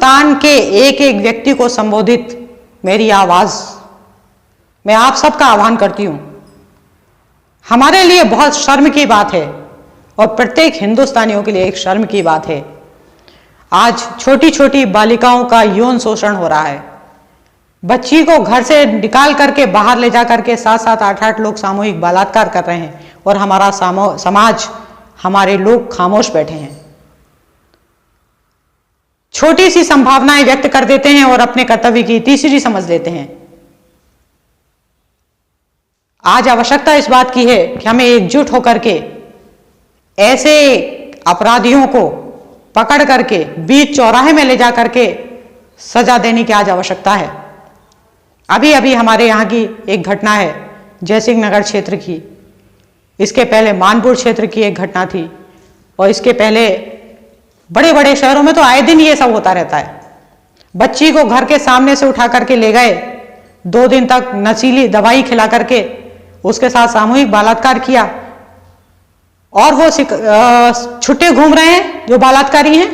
हिंदुस्तान के एक एक व्यक्ति को संबोधित मेरी आवाज, मैं आप सबका आह्वान करती हूं। हमारे लिए बहुत शर्म की बात है और प्रत्येक हिंदुस्तानियों के लिए एक शर्म की बात है। आज छोटी छोटी बालिकाओं का यौन शोषण हो रहा है। बच्ची को घर से निकाल करके बाहर ले जा करके 7-7, 8-8 लोग सामूहिक बलात्कार कर रहे हैं और हमारा समाज, हमारे लोग खामोश बैठे हैं। छोटी सी संभावनाएं व्यक्त कर देते हैं और अपने कर्तव्य की तीसरी समझ लेते हैं। आज आवश्यकता इस बात की है कि हमें एकजुट होकर के ऐसे अपराधियों को पकड़ करके बीच चौराहे में ले जा करके सजा देने की आज आवश्यकता है। अभी अभी हमारे यहाँ की एक घटना है जयसिंह नगर क्षेत्र की, इसके पहले मानपुर क्षेत्र की एक घटना थी और इसके पहले बड़े बड़े शहरों में तो आए दिन ये सब होता रहता है। बच्ची को घर के सामने से उठा करके ले गए, 2 दिन तक नशीली दवाई खिला करके उसके साथ सामूहिक बलात्कार किया और वो छुट्टे घूम रहे हैं जो बलात्कारी हैं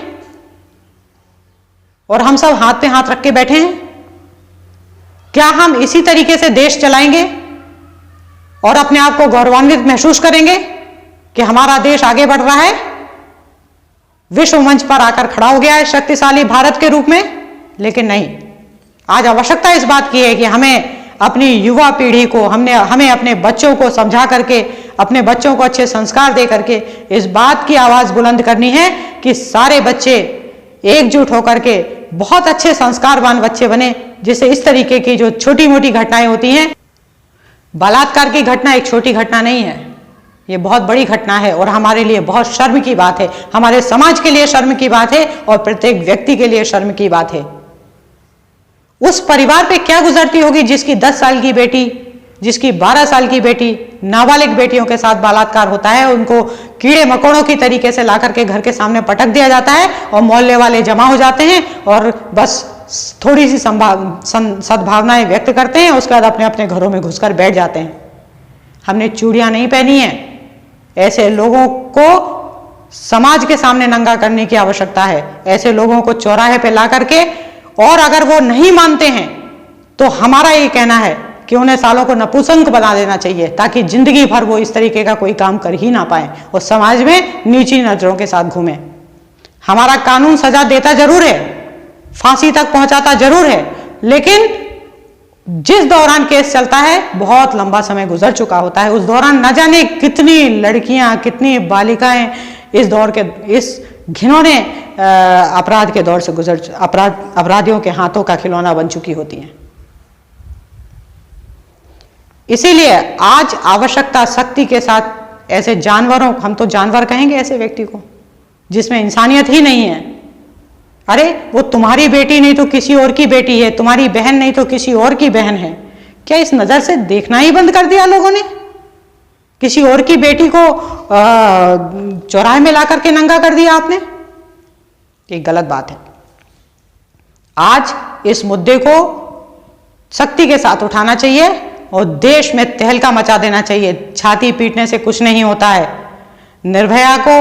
और हम सब हाथ पे हाथ रख के बैठे हैं। क्या हम इसी तरीके से देश चलाएंगे और अपने आप को गौरवान्वित महसूस करेंगे कि हमारा देश आगे बढ़ रहा है, विश्व मंच पर आकर खड़ा हो गया है शक्तिशाली भारत के रूप में? लेकिन नहीं, आज आवश्यकता इस बात की है कि हमें अपनी युवा पीढ़ी को, हमें अपने बच्चों को समझा करके, अपने बच्चों को अच्छे संस्कार दे करके इस बात की आवाज बुलंद करनी है कि सारे बच्चे एकजुट होकर के बहुत अच्छे संस्कारवान बच्चे बने, जिससे इस तरीके की जो छोटी मोटी घटनाएं होती हैं, बलात्कार की घटना एक छोटी घटना नहीं है, ये बहुत बड़ी घटना है और हमारे लिए बहुत शर्म की बात है। हमारे समाज के लिए शर्म की बात है और प्रत्येक व्यक्ति के लिए शर्म की बात है। उस परिवार पे क्या गुजरती होगी जिसकी 10 साल की बेटी, जिसकी 12 साल की बेटी, नाबालिग बेटियों के साथ बलात्कार होता है, उनको कीड़े मकोड़ों की तरीके से ला करके घर के सामने पटक दिया जाता है और मोहल्ले वाले जमा हो जाते हैं और बस थोड़ी सी सद्भावनाएं व्यक्त करते हैं, उसके बाद अपने अपने घरों में घुसकर बैठ जाते हैं। हमने चूड़ियां नहीं पहनी है, ऐसे लोगों को समाज के सामने नंगा करने की आवश्यकता है। ऐसे लोगों को चौराहे पे ला करके, और अगर वो नहीं मानते हैं तो हमारा ये कहना है कि उन्हें सालों को नपुंसक बना देना चाहिए ताकि जिंदगी भर वो इस तरीके का कोई काम कर ही ना पाए और समाज में नीची नजरों के साथ घूमें। हमारा कानून सजा देता जरूर है, फांसी तक पहुंचाता जरूर है, लेकिन जिस दौरान केस चलता है बहुत लंबा समय गुजर चुका होता है। उस दौरान न जाने कितनी लड़कियां, कितनी बालिकाएं इस घिनौने अपराध के दौर से अपराधियों के हाथों का खिलौना बन चुकी होती हैं। इसीलिए आज आवश्यकता शक्ति के साथ ऐसे जानवरों, हम तो जानवर कहेंगे ऐसे व्यक्ति को जिसमें इंसानियत ही नहीं है। अरे वो तुम्हारी बेटी नहीं तो किसी और की बेटी है, तुम्हारी बहन नहीं तो किसी और की बहन है। क्या इस नजर से देखना ही बंद कर दिया लोगों ने? किसी और की बेटी को चौराहे में ला करके नंगा कर दिया आपने? ये गलत बात है। आज इस मुद्दे को सख्ती के साथ उठाना चाहिए और देश में तहलका मचा देना चाहिए। छाती पीटने से कुछ नहीं होता है। निर्भया को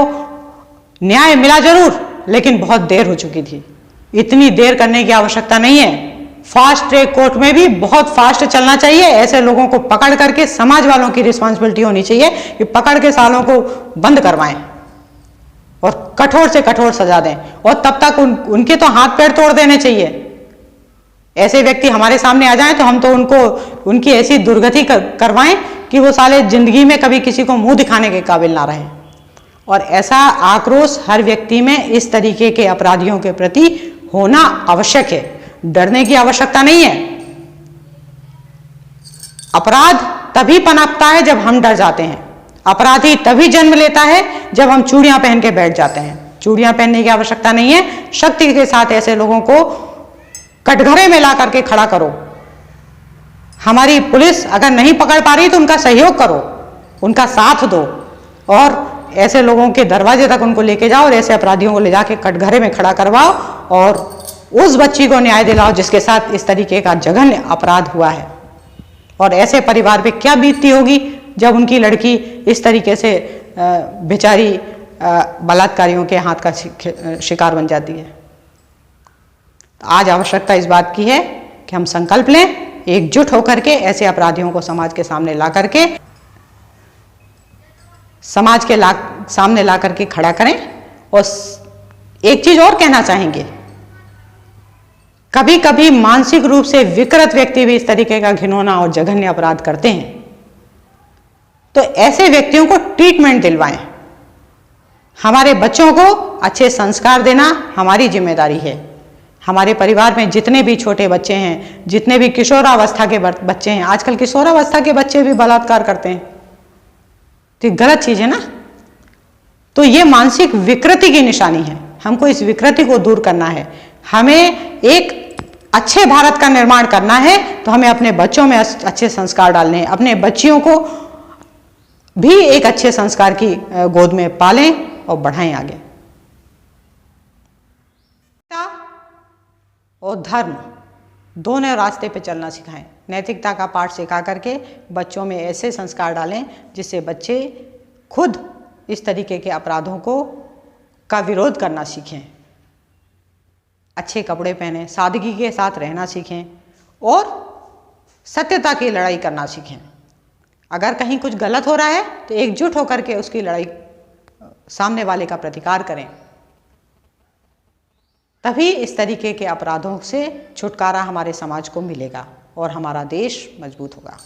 न्याय मिला जरूर, लेकिन बहुत देर हो चुकी थी। इतनी देर करने की आवश्यकता नहीं है। फास्ट ट्रैक कोर्ट में भी बहुत फास्ट चलना चाहिए। ऐसे लोगों को पकड़ करके समाज वालों की रिस्पॉन्सिबिलिटी होनी चाहिए कि पकड़ के सालों को बंद करवाएं और कठोर से कठोर सजा दें और तब तक उनके तो हाथ पैर तोड़ देने चाहिए। ऐसे व्यक्ति हमारे सामने आ जाएं तो हम तो उनकी ऐसी दुर्गति करवाएं कि वो साले जिंदगी में कभी किसी को मुंह दिखाने के काबिल ना रहें। और ऐसा आक्रोश हर व्यक्ति में इस तरीके के अपराधियों के प्रति होना आवश्यक है। डरने की आवश्यकता नहीं है। अपराध तभी पनपता है जब हम डर जाते हैं। अपराधी तभी जन्म लेता है जब हम चूड़ियां पहन के बैठ जाते हैं। चूड़ियां पहनने की आवश्यकता नहीं है। शक्ति के साथ ऐसे लोगों को कटघरे में ला करके खड़ा करो। हमारी पुलिस अगर नहीं पकड़ पा रही तो उनका सहयोग करो, उनका साथ दो और ऐसे लोगों के दरवाजे तक उनको लेके जाओ और ऐसे अपराधियों को ले जाके कटघरे में खड़ा करवाओ और उस बच्ची को न्याय दिलाओ जिसके साथ इस तरीके का जघन्य अपराध हुआ है। और ऐसे परिवार पे क्या बीतती होगी जब उनकी लड़की इस तरीके से बेचारी बलात्कारियों के हाथ का शिकार बन जाती है। तो आज आवश्यकता इस बात की है कि हम संकल्प लें, एकजुट होकर के ऐसे अपराधियों को समाज के सामने ला करके सामने ला करके खड़ा करें। और एक चीज और कहना चाहेंगे, कभी कभी मानसिक रूप से विकृत व्यक्ति भी इस तरीके का घिनौना और जघन्य अपराध करते हैं, तो ऐसे व्यक्तियों को ट्रीटमेंट दिलवाएं। हमारे बच्चों को अच्छे संस्कार देना हमारी जिम्मेदारी है। हमारे परिवार में जितने भी छोटे बच्चे हैं, जितने भी किशोरावस्था के बच्चे हैं, आजकल किशोरावस्था के बच्चे भी बलात्कार करते हैं, तो गलत चीज है ना। तो ये मानसिक विकृति की निशानी है। हमको इस विकृति को दूर करना है। हमें एक अच्छे भारत का निर्माण करना है, तो हमें अपने बच्चों में अच्छे संस्कार डालने हैं। अपने बच्चियों को भी एक अच्छे संस्कार की गोद में पालें और बढ़ाएं आगे। और धर्म दोनों रास्ते पे चलना सिखाएं। नैतिकता का पाठ सिखा करके बच्चों में ऐसे संस्कार डालें जिससे बच्चे खुद इस तरीके के अपराधों का विरोध करना सीखें। अच्छे कपड़े पहनें, सादगी के साथ रहना सीखें और सत्यता की लड़ाई करना सीखें। अगर कहीं कुछ गलत हो रहा है तो एकजुट होकर के उसकी लड़ाई सामने वाले का प्रतिकार करें। तभी इस तरीके के अपराधों से छुटकारा हमारे समाज को मिलेगा और हमारा देश मजबूत होगा।